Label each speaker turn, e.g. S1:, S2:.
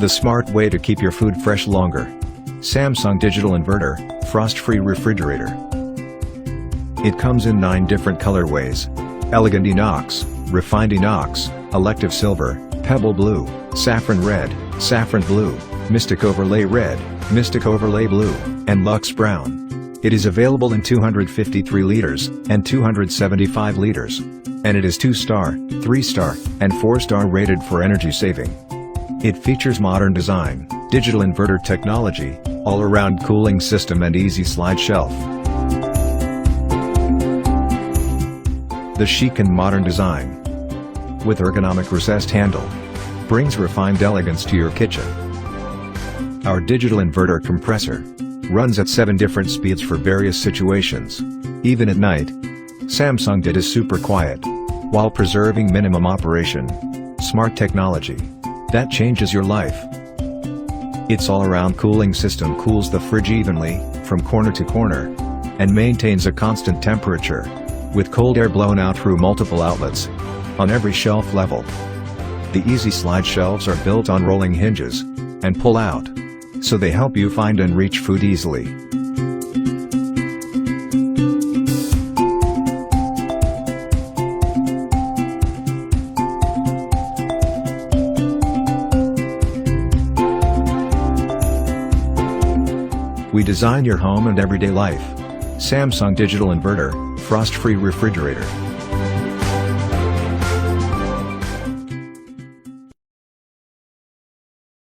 S1: the smart way to keep your food fresh longer. Samsung Digital Inverter, Frost-Free Refrigerator. It comes in 9 different colorways: Elegant Inox, Refined Inox, Elective Silver, Pebble Blue, Saffron Red, Saffron Blue, Mystic Overlay Red, Mystic Overlay Blue, and Luxe Brown. It is available in 253 liters and 275 liters. And it is 2-star, 3-star, and 4-star rated for energy saving. It features modern design, digital inverter technology, all-around cooling system and easy slide shelf. The chic and modern design, with ergonomic recessed handle, brings refined elegance to your kitchen. Our digital inverter compressor runs at 7 different speeds for various situations. Even at night, Samsung DIT is super quiet, while preserving minimum operation. Smart technology that changes your life. Its all-around cooling system cools the fridge evenly, from corner to corner, and maintains a constant temperature, with cold air blown out through multiple outlets, on every shelf level. The easy slide shelves are built on rolling hinges, and pull out, so they help you find and reach food easily. We design your home and everyday life. Samsung Digital Inverter, Frost-Free Refrigerator.